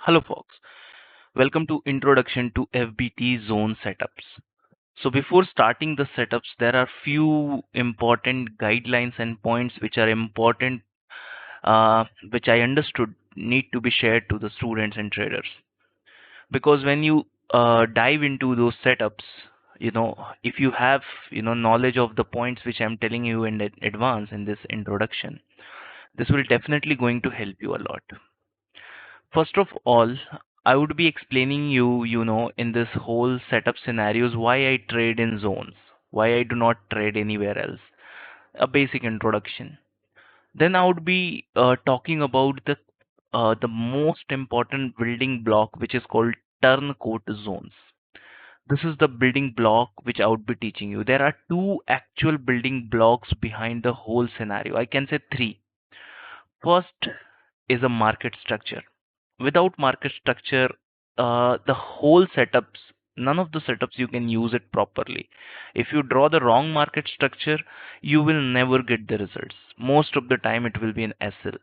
Hello folks, welcome to Introduction to FBT Zone Setups. So before starting the setups, there are few important guidelines and points which are important, which I understood need to be shared to the students and traders. Because when you dive into those setups, if you have, knowledge of the points which I'm telling you in advance in this introduction, this will definitely going to help you a lot. First of all, I would be explaining you, in this whole setup scenarios, why I trade in zones, why I do not trade anywhere else. A basic introduction. Then I would be talking about the most important building block, which is called turncoat zones. This is the building block which I would be teaching you. There are two actual building blocks behind the whole scenario. I can say three. First is a market structure. Without market structure, the whole setups, none of the setups you can use it properly. If you draw the wrong market structure, you will never get the results. Most of the time it will be an SL.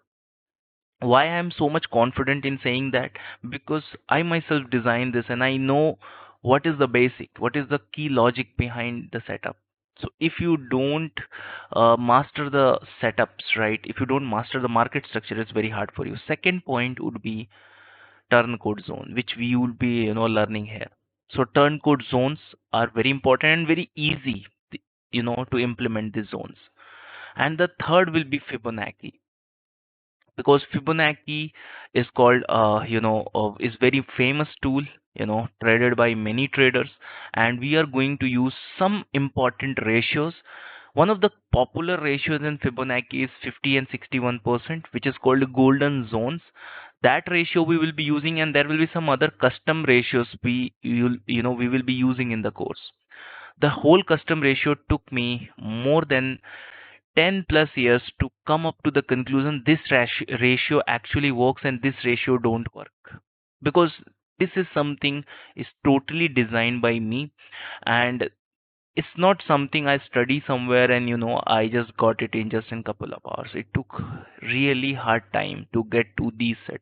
Why I am so much confident in saying that? Because I myself designed this and I know what is the basic, what is the key logic behind the setup. So if you don't master the setups, right, if you don't master the market structure, it's very hard for you. Second point would be turncoat zone, which we will be learning here. So turncoat zones are very important and very easy, to implement these zones. And the third will be Fibonacci, because Fibonacci is called is very famous tool, traded by many traders, and we are going to use some important ratios. One of the popular ratios in Fibonacci is 50 and 61%, which is called golden zones. That ratio we will be using, and there will be some other custom ratios we will be using in the course. The whole custom ratio took me more than 10 plus years to come up to the conclusion this ratio actually works and this ratio don't work, because this is something is totally designed by me, and it's not something I study somewhere and I just got it in just in couple of hours. It took really hard time to get to these setups.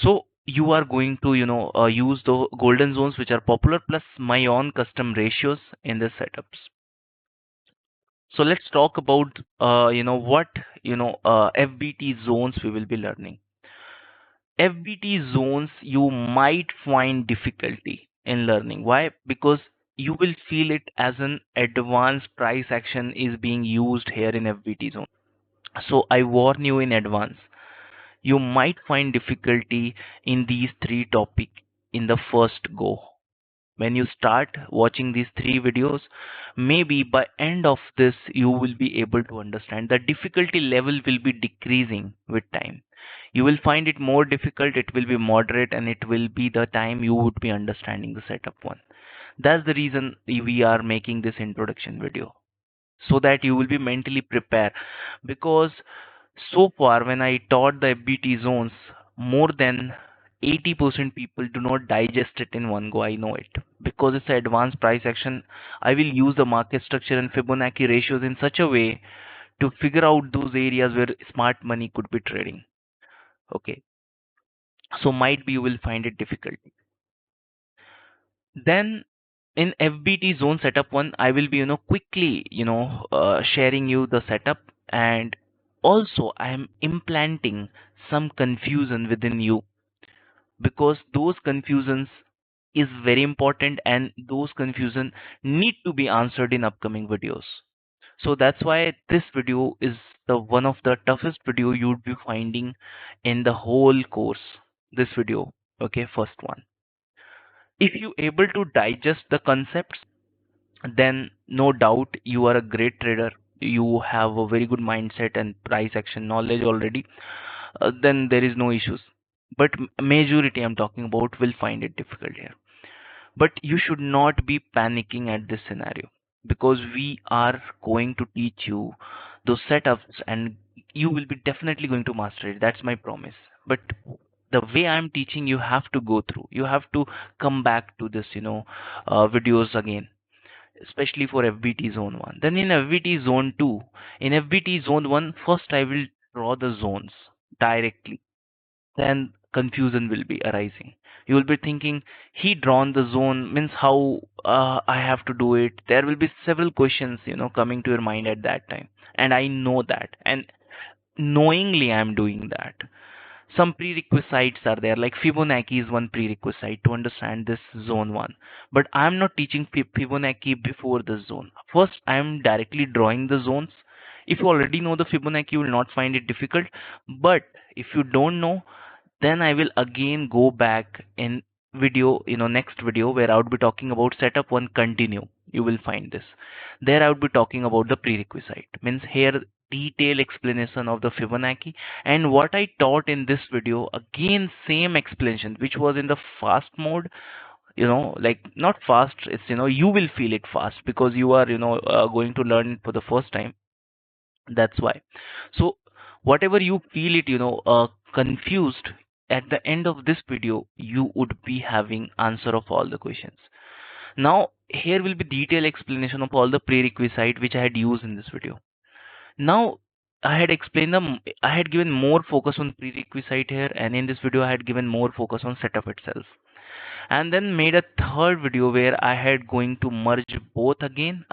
So you are going to use the golden zones which are popular plus my own custom ratios in the setups. So let's talk about what FBT zones we will be learning. FBT zones you might find difficulty in learning. Why? Because you will feel it as an advanced price action is being used here in FBT zone. So I warn you in advance. You might find difficulty in these three topics in the first go. When you start watching these three videos, maybe by end of this you will be able to understand the difficulty level will be decreasing with time. You will find it more difficult, it will be moderate, and it will be the time you would be understanding the setup one. That's the reason we are making this introduction video, so that you will be mentally prepared. Because so far when I taught the FBT zones, more than 80% people do not digest it in one go. I know it because it's an advanced price action. I will use the market structure and Fibonacci ratios in such a way to figure out those areas where smart money could be trading. Okay, so might be you will find it difficult. Then in FBT zone setup one, I will be quickly sharing you the setup, and also I am implanting some confusion within you, because those confusions is very important and those confusion need to be answered in upcoming videos. So that's why this video is the one of the toughest video you would be finding in the whole course. This video, okay, first one. If you able to digest the concepts, then no doubt you are a great trader. You have a very good mindset and price action knowledge already. Then there is no issues. But majority I'm talking about will find it difficult here. But you should not be panicking at this scenario, because we are going to teach you those setups and you will be definitely going to master it. That's my promise. But the way I'm teaching, you have to go through. You have to come back to this, videos again, especially for FBT zone 1. Then in FBT zone 2, in FBT zone 1, first I will draw the zones directly. Then confusion will be arising. You will be thinking, he drawn the zone means how I have to do it. There will be several questions, coming to your mind at that time. And I know that. And knowingly I'm doing that. Some prerequisites are there, like Fibonacci is one prerequisite to understand this zone one. But I'm not teaching Fibonacci before the zone. First, I'm directly drawing the zones. If you already know the Fibonacci, you will not find it difficult. But if you don't know, then I will again go back in video, next video, where I would be talking about setup one continue. You will find this. There I would be talking about the prerequisite. Means here detailed explanation of the Fibonacci, and what I taught in this video, again same explanation, which was in the fast mode. Like not fast, it's you will feel it fast because you are going to learn it for the first time. That's why. So whatever you feel it, confused, at the end of this video, you would be having answer of all the questions. Now, here will be detailed explanation of all the prerequisite which I had used in this video. Now, I had explained them, I had given more focus on prerequisite here, and in this video, I had given more focus on setup itself, and then made a third video where I had going to merge both again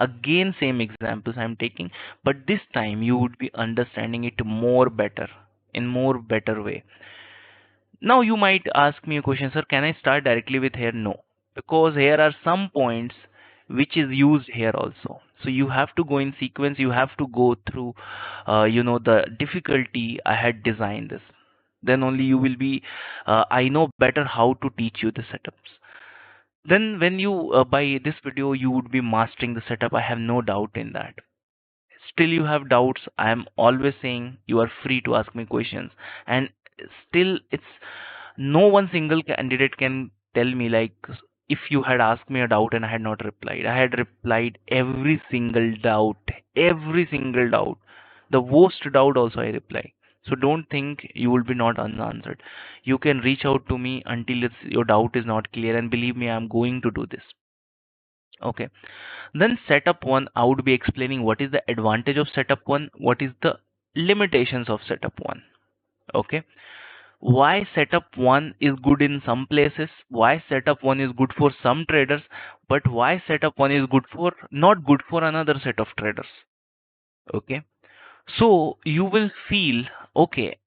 same examples I'm taking, but this time you would be understanding it more better, in more better way. Now you might ask me a question, sir, can I start directly with here? No, because here are some points which is used here also. So you have to go in sequence, you have to go through the difficulty I had designed this. Then only you will be I know better how to teach you the setups. Then when you by this video you would be mastering the setup, I have no doubt in that. Still you have doubts, I am always saying you are free to ask me questions. And still it's no one single candidate can tell me like, if you had asked me a doubt and I had not replied, I had replied every single doubt, every single doubt. The worst doubt also I reply. So don't think you will be not unanswered. You can reach out to me until your doubt is not clear, and believe me, I'm going to do this. Okay. Then setup one, I would be explaining what is the advantage of setup one, what is the limitations of setup one. Okay. Why setup one is good in some places, why setup one is good for some traders, but why setup one is good for not good for another set of traders. Okay. So you will feel, okay,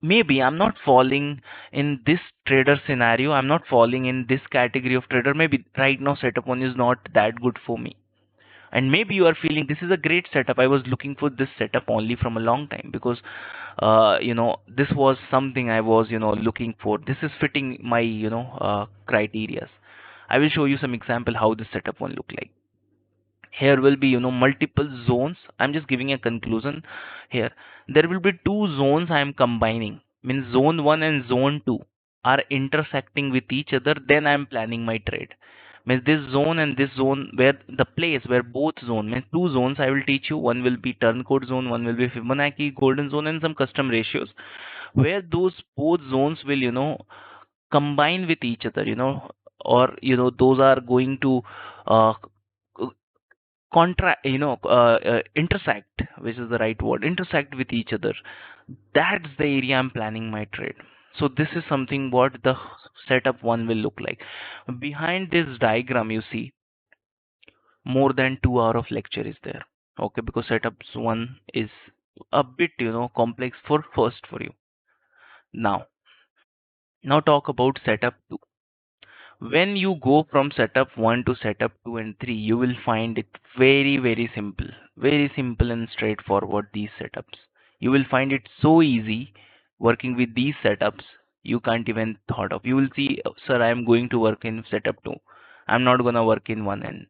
maybe I'm not falling in this trader scenario, I'm not falling in this category of trader, maybe right now setup one is not that good for me. And maybe you are feeling this is a great setup, I was looking for this setup only from a long time, because this was something I was looking for, this is fitting my criterias. I will show you some example how this setup one look like. Here will be multiple zones, I'm just giving a conclusion here. There will be two zones I am combining, means zone 1 and zone 2 are intersecting with each other, then I am planning my trade. Means this zone and this zone, where the place where both zone, means two zones I will teach you, one will be turncoat zone, one will be Fibonacci golden zone, and some custom ratios, where those both zones will combine with each other, or those are going to uh, intersect, which is the right word, intersect with each other. That's the area I'm planning my trade. So this is something what the setup one will look like. Behind this diagram you see more than 2 hours of lecture is there. Okay, because setups one is a bit complex for first for you. Now talk about setup two. When you go from setup 1 to setup 2 and 3, you will find it very simple and straightforward, these setups. You will find it so easy working with these setups, you can't even thought of. You will see, sir, I am going to work in setup 2, I'm not gonna work in 1 and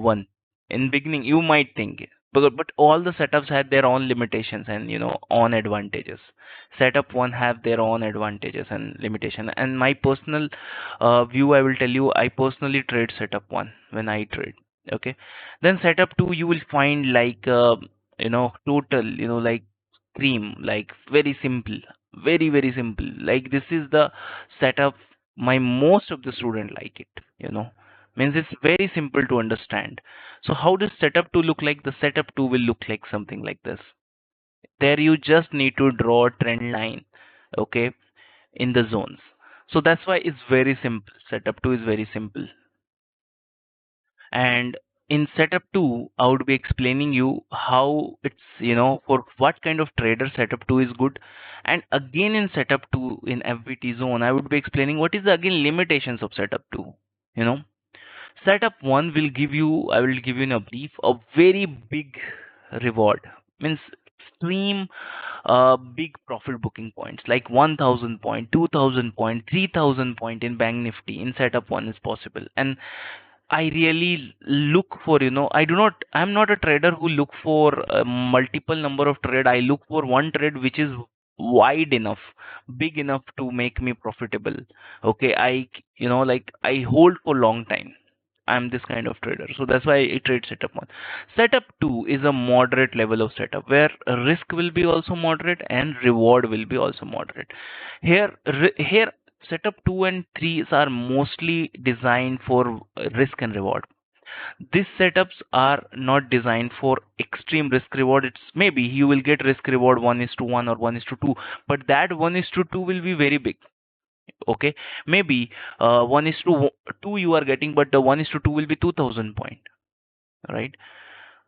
1. In beginning you might think, but all the setups had their own limitations and own advantages. Setup one have their own advantages and limitation, and my personal view, I will tell you, I personally trade setup one when I trade. Okay. Then setup two you will find like total like cream, like very simple, very simple. Like this is the setup my most of the student like it, means it's very simple to understand. So how does setup 2 look like? The setup 2 will look like something like this. There you just need to draw a trend line. Okay. in the zones. So that's why it's very simple. Setup 2 is very simple. And in setup 2, I would be explaining you how it's, for what kind of trader setup 2 is good. And again in setup 2 in FBT zone, I would be explaining what is the again limitations of setup 2. You know, setup 1 will give you, I will give you in a brief, a very big reward. Means extreme big profit booking points like 1000 point, 2000 point, 3000 point in Bank Nifty in setup 1 is possible. And I really look for, I'm not a trader who look for a multiple number of trade. I look for one trade which is wide enough, big enough to make me profitable. Okay, I hold for long time. I'm this kind of trader. So that's why I trade setup 1. Setup 2 is a moderate level of setup where risk will be also moderate and reward will be also moderate. Here setup 2 and 3 are mostly designed for risk and reward. These setups are not designed for extreme risk reward. It's maybe you will get risk reward 1:1 or 1:2, but that 1:2 will be very big. Okay, maybe 1:2 you are getting, but the 1:2 will be 2000 point, right?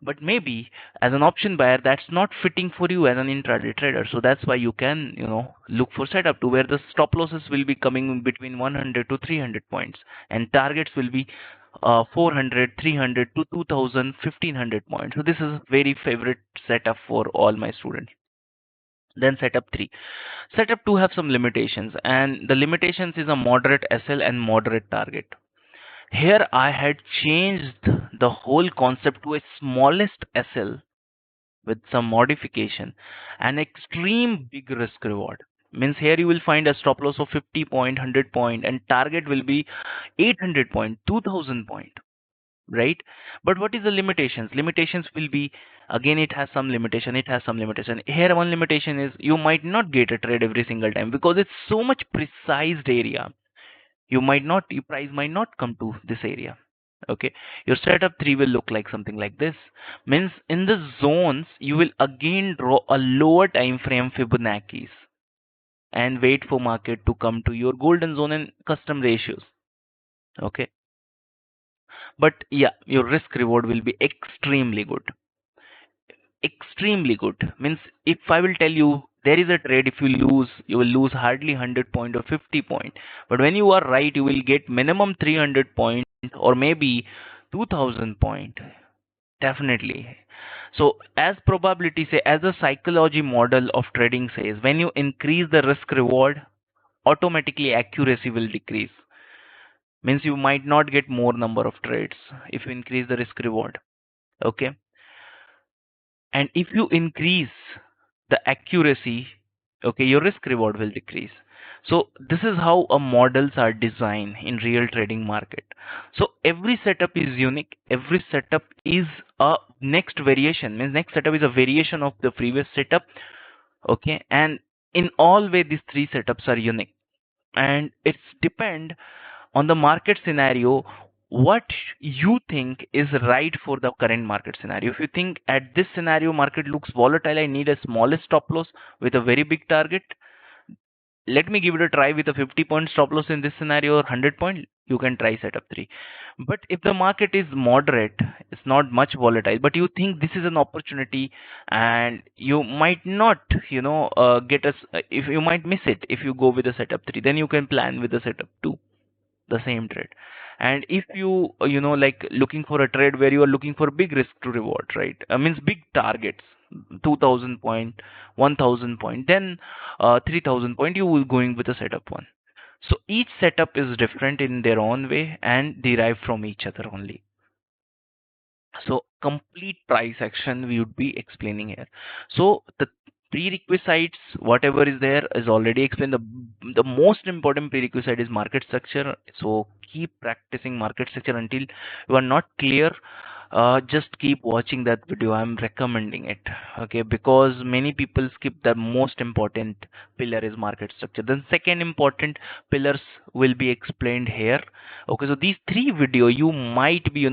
But maybe as an option buyer that's not fitting for you as an intraday trader. So that's why you can look for setup to where the stop losses will be coming between 100 to 300 points and targets will be 400, 300 to 2000, 1500 points. So this is very favorite setup for all my students. Then setup 3. Setup 2 have some limitations, and the limitations is a moderate SL and moderate target. Here I had changed the whole concept to a smallest SL with some modification and extreme big risk reward. Means here you will find a stop loss of 50 point, 100 point, and target will be 800 point, 2000 point, right? But what is the limitations? Limitations will be, again, it has some limitation. Here one limitation is you might not get a trade every single time because it's so much precise area. Your price might not come to this area. Okay, your setup 3 will look like something like this. Means in the zones you will again draw a lower time frame Fibonacci's and wait for market to come to your golden zone and custom ratios. Okay, but yeah, your risk reward will be extremely good. Extremely good. Means if I will tell you there is a trade, if you lose, you will lose hardly 100 point or 50 point, but when you are right you will get minimum 300 point or maybe 2000 point, definitely. So as probability say, as a psychology model of trading says, when you increase the risk reward, automatically accuracy will decrease. Means you might not get more number of trades if you increase the risk reward. Okay, and if you increase the accuracy, okay, your risk reward will decrease. So this is how a models are designed in real trading market. So every setup is unique. Every setup is a next variation. Means next setup is a variation of the previous setup. Okay, and in all way these three setups are unique, and it's depend on the market scenario what you think is right for the current market scenario. If you think at this scenario market looks volatile, I need a smallest stop loss with a very big target, let me give it a try with a 50 point stop loss in this scenario or 100 point, you can try setup 3. But if the market is moderate, it's not much volatile, but you think this is an opportunity and you might not get us, if you might miss it if you go with the setup 3, then you can plan with the setup 2, the same trade. And if you like looking for a trade where you are looking for big risk to reward, right, means big targets, 2000 point, 1000 point, then 3000 point, you will going with a setup 1. So each setup is different in their own way and derived from each other only. So complete price action we would be explaining here. So the prerequisites, whatever is there, is already explained. The most important prerequisite is market structure. So keep practicing market structure until you are not clear. Just keep watching that video. I'm recommending it. Okay, because many people skip the most important pillar is market structure. Then second important pillars will be explained here. Okay, so these three video you might be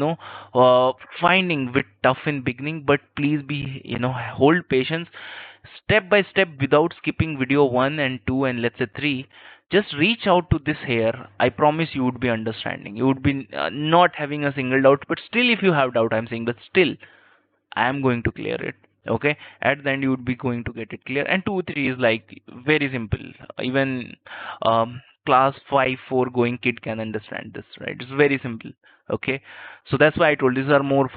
finding bit tough in beginning, but please be hold patience, step by step, without skipping video 1 and 2 and let's say 3. just reach out to this here. I promise you would be understanding. You would be not having a single doubt. But still, if you have doubt, I'm saying, but still, I am going to clear it. Okay, at the end you would be going to get it clear. And 2 3 is like very simple. Even class 5 4 going kid can understand this, right? It's very simple. Okay, so that's why I told these are more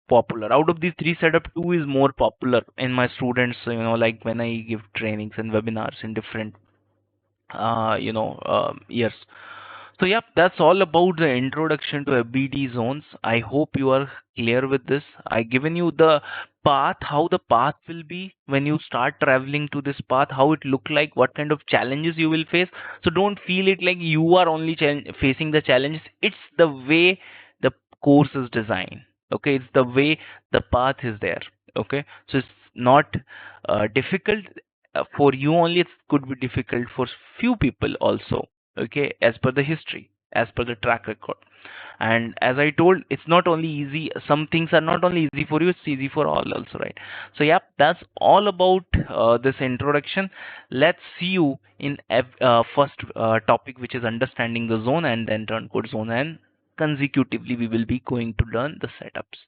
popular. Out of these three setup, two is more popular in my students, like when I give trainings and webinars in different years. So yep, that's all about the introduction to FBT zones. I hope you are clear with this. I given you the path, how the path will be when you start traveling to this path, how it look like, what kind of challenges you will face. So don't feel it like you are only facing the challenges. It's the way the course is designed. Okay, it's the way the path is there. Okay, so it's not difficult for you only. It could be difficult for few people also. Okay, as per the history, as per the track record. And as I told, it's not only easy, some things are not only easy for you, it's easy for all also, right? So yep, that's all about this introduction. Let's see you in first topic, which is understanding the zone, and then turn code zone, and consecutively we will be going to learn the setups.